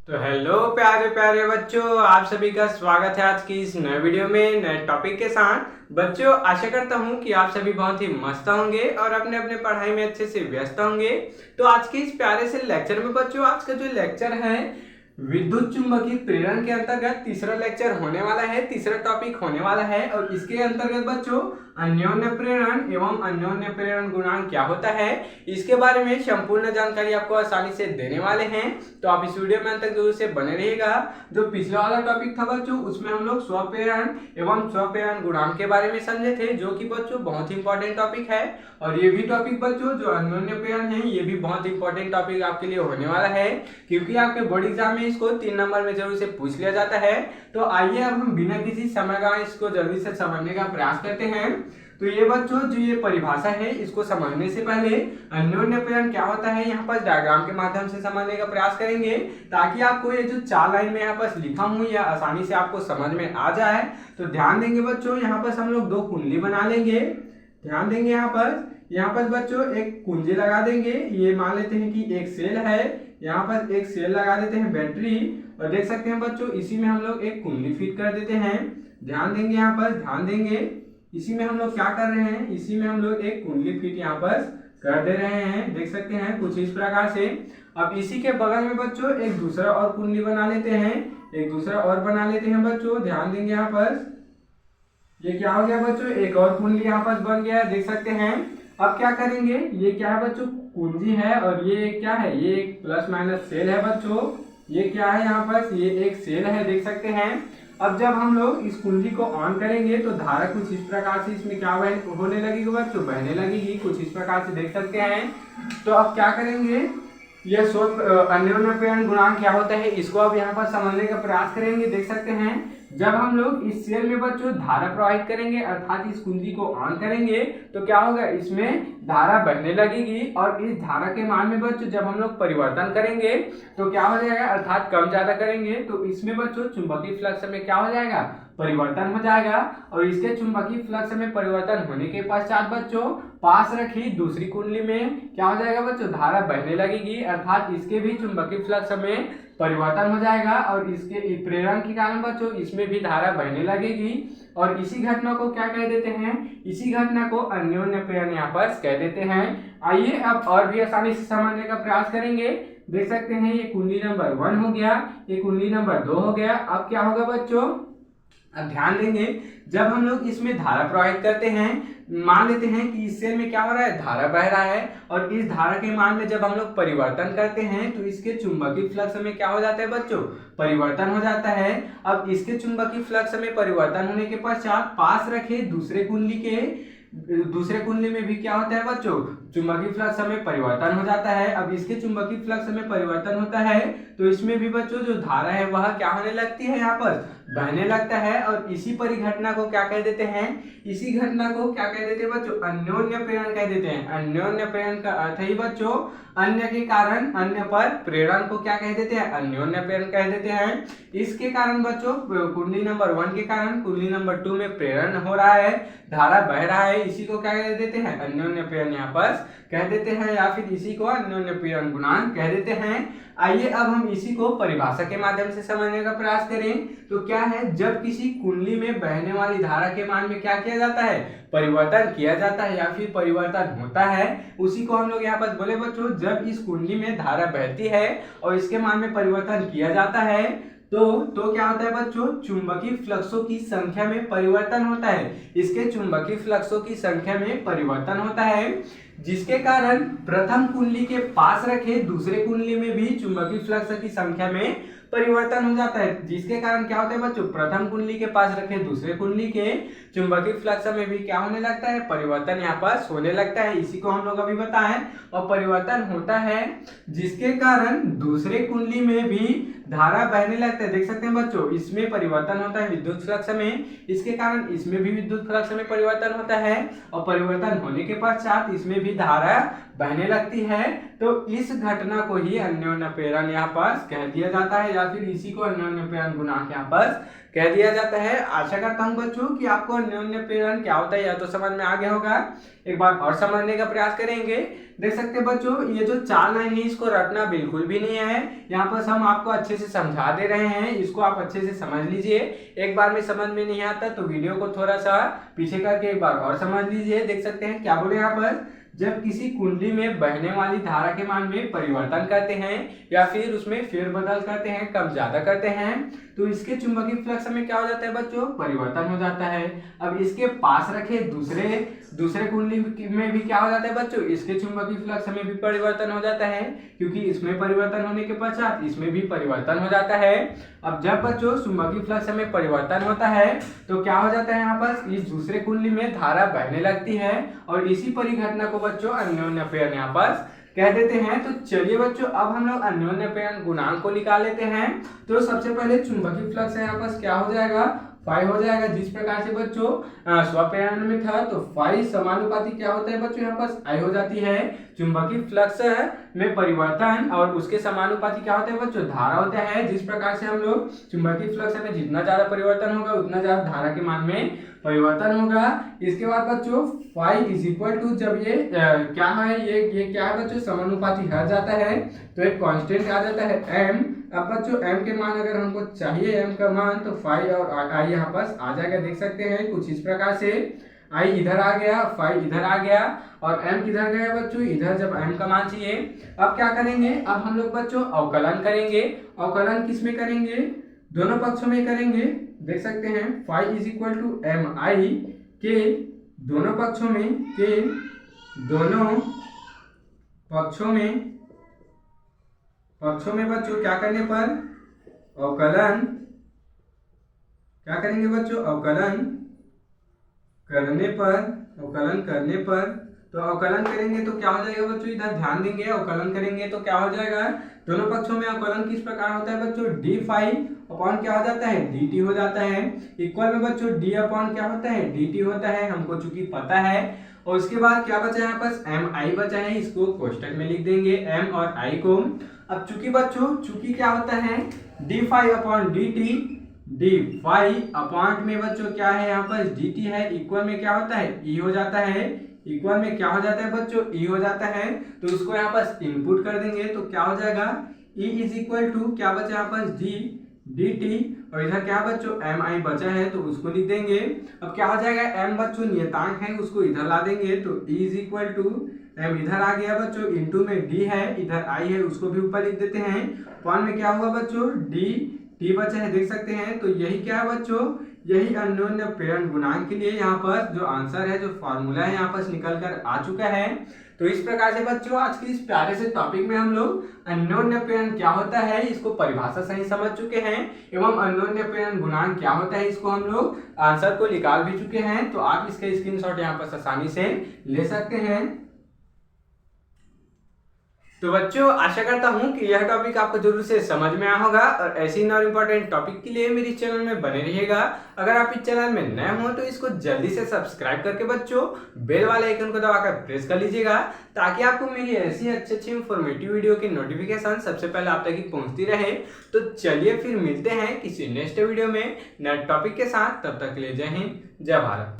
तो हेलो प्यारे प्यारे बच्चों, आप सभी का स्वागत है आज की इस नए वीडियो में नए टॉपिक के साथ। बच्चों, आशा करता हूँ कि आप सभी बहुत ही मस्त होंगे और अपने अपने पढ़ाई में अच्छे से व्यस्त होंगे। तो आज के इस प्यारे से लेक्चर में बच्चों, आज का जो लेक्चर है विद्युत चुंबकीय प्रेरण के अंतर्गत तीसरा लेक्चर होने वाला है, तीसरा टॉपिक होने वाला है। और इसके अंतर्गत बच्चों अन्योन्य प्रेरण एवं अन्योन्य प्रेरण गुणांक क्या होता है, इसके बारे में संपूर्ण जानकारी आपको आसानी से देने वाले हैं। तो आप इस वीडियो में अंत तक जरूर से बने रहिएगा। जो पिछला वाला टॉपिक था बच्चों, उसमें हम लोग स्वप्रेरण एवं स्वप्रेरण गुणांक के बारे में समझे थे, जो कि बच्चों बहुत ही इंपॉर्टेंट टॉपिक है। और ये भी टॉपिक बच्चों जो अन्योन्य प्रेरण है, ये भी बहुत इंपॉर्टेंट टॉपिक आपके लिए होने वाला है, क्योंकि आपके बोर्ड एग्जाम में इसको 3 नंबर में जरूर से पूछ लिया जाता है। तो आइए अब हम बिना किसी समय गवाए इसको जल्दी से समझने का प्रयास करते हैं। तो ये बच्चों जो ये परिभाषा है, इसको समझने से पहले अन्योन्य प्रेरण क्या होता है यहाँ पर डायग्राम के माध्यम से समझने का प्रयास करेंगे, ताकि आपको ये जो 4 लाइन में यहाँ पर लिखा हूँ या आसानी से आपको समझ में आ जाए। तो ध्यान देंगे बच्चों, यहाँ पर हम लोग 2 कुंडली बना लेंगे। ध्यान देंगे यहाँ पर बच्चों एक कुंजी लगा देंगे। ये मान लेते हैं कि एक सेल है, यहाँ पर एक सेल लगा देते हैं बैटरी। और देख सकते हैं बच्चों इसी में हम लोग एक कुंडली फिट कर देते हैं। ध्यान देंगे यहाँ पर, ध्यान देंगे इसी में हम लोग क्या कर रहे हैं, इसी में हम लोग एक कुंडली फिट यहाँ पर कर दे रहे हैं। देख सकते हैं कुछ इस प्रकार से। अब इसी के बगल में बच्चों एक दूसरा और कुंडली बना लेते हैं, एक दूसरा और बना लेते हैं बच्चों। ध्यान देंगे यहाँ पर, ये क्या हो गया बच्चों, एक और कुंडली यहाँ पर बन गया है, देख सकते हैं। अब क्या करेंगे, ये क्या है बच्चों, कुंजी है, और ये क्या है, ये एक प्लस माइनस सेल है बच्चों। ये क्या है यहाँ पर, ये एक सेल है, देख सकते हैं। अब जब हम लोग इस कुंजी को ऑन करेंगे तो धारा कुछ इस प्रकार से इसमें क्या होने लगेगी बच्चों, बहने लगेगी, कुछ इस प्रकार से देख सकते हैं। तो अब क्या करेंगे, ये अन्योन्य प्रेरण गुणांक क्या होता है, इसको अब यहाँ पर समझने का प्रयास करेंगे। देख सकते हैं जब हम लोग इस सेल में बच्चों धारा प्रवाहित करेंगे, अर्थात इस कुंजी को ऑन करेंगे, तो क्या होगा, इसमें धारा बहने लगेगी। और इस धारा के मान में बच्चों जब हम लोग परिवर्तन करेंगे तो क्या हो जाएगा, अर्थात कम ज्यादा करेंगे तो इसमें बच्चों चुंबकीय फ्लक्स में क्या हो जाएगा, परिवर्तन हो जाएगा। और इसके चुंबकीय फ्लक्स में परिवर्तन होने के पश्चात बच्चों पास रखी दूसरी कुंडली में क्या हो जाएगा बच्चों, धारा बहने लगेगी, अर्थात इसके भी चुंबकीय फ्लक्स में परिवर्तन हो जाएगा। और इसके प्रेरण के कारण बच्चों इसमें भी धारा बहने लगेगी। और इसी घटना को क्या कह देते हैं, इसी घटना को अन्योन्य प्रेरण यहाँ पर कह देते हैं। आइए अब और भी आसानी से समझने का प्रयास करेंगे। देख सकते हैं ये कुंडली नंबर 1 हो गया, ये कुंडली नंबर 2 हो गया। अब क्या होगा बच्चों, अब ध्यान देंगे जब हम लोग इसमें धारा प्रवाहित करते हैं, मान लेते हैं कि इस सेल में क्या हो रहा है, धारा बह रहा है, और इस धारा के मान में जब हम लोग परिवर्तन करते हैं तो इसके चुंबकीय फ्लक्स में क्या हो जाता है बच्चों, परिवर्तन हो जाता है। अब इसके चुंबकीय फ्लक्स में परिवर्तन होने के पश्चात पास रखे दूसरे कुंडली में भी क्या होता है बच्चों, चुंबकीय फ्लक्स में परिवर्तन हो जाता है। अब इसके चुंबकीय फ्लक्स में परिवर्तन होता है तो इसमें भी बच्चों जो धारा है वह क्या होने लगती है, यहाँ पर बहने लगता है। और इसी परिघटना को क्या कह देते हैं, इसी घटना को क्या कह देते हैं बच्चों, अन्योन्य प्रेरण कह देते हैं। अन्योन्य प्रेरण का अर्थ ही बच्चों अन्य के कारण अन्य पर प्रेरण को क्या कह देते हैं, अन्योन्य प्रेरण कह देते हैं। इसके कारण बच्चों कुंडली नंबर 1 के कारण कुंडली नंबर 2 में प्रेरण हो रहा है, धारा बह रहा है, इसी को क्या कह देते हैं, अन्योन्य प्रेरण यहाँ पर कह देते हैं, या फिर इसी को अन्योन्य प्रेरण गुणांक कह देते हैं। आइए अब हम इसी को परिभाषा के माध्यम से समझने का प्रयास करें। तो क्या है, जब किसी कुंडली में बहने वाली धारा के मान में क्या किया जाता है, परिवर्तन किया जाता है या फिर परिवर्तन होता है, उसी को हम लोग यहाँ पर बोले बच्चों, जब इस कुंडली में धारा बहती है और इसके मान में परिवर्तन किया जाता है तो क्या होता है बच्चों, चुंबकीय फ्लक्सों की संख्या में परिवर्तन होता है। इसके चुंबकीय फ्लक्सों की संख्या में परिवर्तन होता है, जिसके कारण प्रथम कुंडली के पास रखे दूसरे कुंडली में भी चुंबकीय फ्लक्स की संख्या में परिवर्तन हो जाता है। जिसके कारण क्या होता है बच्चों, प्रथम कुंडली के पास रखे दूसरे कुंडली के चुंबकीय फ्लक्स में भी क्या होने लगता है, परिवर्तन यहाँ पर होने लगता है। इसी को हम लोग अभी बताएं। और परिवर्तन होता है जिसके कारण दूसरे कुंडली में भी धारा बहने लगता है। देख सकते हैं बच्चों इसमें परिवर्तन होता है विद्युत फ्लक्स में, इसके कारण इसमें भी विद्युत फ्लक्स में परिवर्तन होता है। और परिवर्तन होने के पश्चात इसमें भी धारा बहने लगती है तो इस घटना को ही अन्योन्य प्रेरण यहाँ पर कह दिया जाता है, या फिर इसी को अन्योन्य प्रेरण गुणांक यहाँ पर कह दिया जाता है। आशा करता हूँ बच्चों कि आपको अन्योन्य प्रेरण क्या होता है यह तो समझ में आ गया होगा। एक बार और समझने का प्रयास करेंगे। देख सकते हैं बच्चों, ये जो 4 लाइन है इसको रटना बिल्कुल भी नहीं है, यहाँ पर हम आपको अच्छे से समझा दे रहे हैं, इसको आप अच्छे से समझ लीजिए। एक बार में समझ में नहीं आता तो वीडियो को थोड़ा सा पीछे करके एक बार और समझ लीजिए। देख सकते हैं क्या बोले यहाँ पर, जब किसी कुंडली में बहने वाली धारा के मान में परिवर्तन करते हैं या फिर उसमें फेरबदल करते हैं, कम ज्यादा करते हैं, तो इसके चुंबकीय फ्लक्स में क्या हो जाता है बच्चों, परिवर्तन हो जाता है। अब इसके पास रखे दूसरे कुंडली में भी क्या हो जाता है बच्चों, इसके चुंबकीय फ्लक्स में भी परिवर्तन हो जाता है, क्योंकि इसमें परिवर्तन होने के पश्चात इसमें भी परिवर्तन हो जाता है। अब जब बच्चों चुंबकीय फ्लक्स में परिवर्तन होता है तो क्या हो जाता है, यहाँ पर इस दूसरे कुंडली में धारा बहने लगती है और इसी परिघटना को बच्चों अन्योन्य प्रेरण यहाँ पर कह देते हैं। तो चलिए बच्चों अब हम लोग अन्योन्य प्रेरण गुणांक को निकाल लेते हैं। तो सबसे पहले चुंबकीय फ्लक्स है यहाँ पर क्या हो जाएगा, फाई हो जाएगा। जिस प्रकार से बच्चों स्वप्रेरण में था तो फाई समानुपाती क्या होता है बच्चों, यहाँ पर आई हो जाती है। चुंबकीय फ्लक्स में परिवर्तन और उसके समानुपाती क्या होता है बच्चों, धारा होता है। जिस प्रकार से हम लोग चुंबकीय फ्लक्स में जितना ज्यादा परिवर्तन होगा उतना ज्यादा धारा के मान में परिवर्तन होगा। इसके बाद बच्चों फाई इज इक्वल टू, जब ये क्या है, ये क्या है बच्चों, समानुपाती हट जाता है तो एक कांस्टेंट आ जाता है m। अब बच्चों m के मान अगर हमको चाहिए m का मान तो फाई और आई यहाँ पर आ जाएगा। देख सकते हैं कुछ इस प्रकार से, आई इधर आ गया, फाई इधर आ गया और m किधर गया बच्चों, इधर। जब m का मान चाहिए अब क्या करेंगे, अब हम लोग बच्चों अवकलन करेंगे। अवकलन किस में करेंगे, दोनों पक्षों में करेंगे। देख सकते हैं phi is equal to M I के दोनों पक्षों में बच्चों क्या करने पर, अवकलन क्या करेंगे बच्चों, अवकलन करने पर तो अवकलन करेंगे तो क्या हो जाएगा बच्चों, इधर ध्यान देंगे। अवकलन करेंगे तो क्या हो जाएगा, दोनों पक्षों में अवकलन किस प्रकार होता है बच्चों, डी फाई अपॉन क्या हो जाता है, डी टी हो जाता है। इक्वल में बच्चों डी अपॉन क्या होता है, डी टी होता है, हमको चूंकि पता है। और उसके बाद क्या बचा यहाँ पर, एम आई बचा है, इसको कोष्टक में लिख देंगे एम और आई को। अब चूंकि क्या होता है, D phi upon D T, D phi upon में बच्चों क्या है यहाँ पर डी टी है, इक्वल में क्या होता है, ई हो जाता है। इक्वल में क्या हो जाता है बच्चों, ई हो जाता है। तो उसको यहाँ पर इनपुट कर देंगे तो क्या हो जाएगा, ई इज इक्वल टू क्या बचा यहाँ पर, डी टी और इधर क्या बच्चों एम आई बचा है तो उसको लिख देंगे। अब क्या हो जाएगा, एम बच्चों नियतांक है उसको इधर ला देंगे तो E is equal to M इधर आ गया बच्चों, इंटू में डी है, इधर आई है उसको भी ऊपर लिख देते हैं। पॉन में क्या हुआ बच्चों, डी टी बचा है। देख सकते हैं तो यही क्या है बच्चों, यही अन्योन्य प्रेरण गुणांक के लिए यहाँ पर जो आंसर है, जो फॉर्मूला है यहाँ पर निकल कर आ चुका है। तो इस प्रकार से बच्चों आज के इस प्यारे से टॉपिक में हम लोग अन्योन्य प्रेरण क्या होता है इसको परिभाषा सही समझ चुके हैं, एवं अन्योन्य प्रेरण गुणांक क्या होता है इसको हम लोग आंसर को निकाल भी चुके हैं। तो आप इसका स्क्रीनशॉट यहाँ पर आसानी से ले सकते हैं। तो बच्चों आशा करता हूं कि यह टॉपिक आपको जरूर से समझ में आया होगा और ऐसे ही और इम्पोर्टेंट टॉपिक के लिए मेरे चैनल में बने रहिएगा। अगर आप इस चैनल में नए हो तो इसको जल्दी से सब्सक्राइब करके बच्चों बेल वाले आइकन को दबाकर प्रेस कर लीजिएगा, ताकि आपको मेरी ऐसी अच्छी इंफॉर्मेटिव वीडियो की नोटिफिकेशन सबसे पहले आप तक पहुंचती रहे। तो चलिए फिर मिलते हैं किसी नेक्स्ट वीडियो में नए टॉपिक के साथ, तब तक के लिए जय हिंद जय भारत।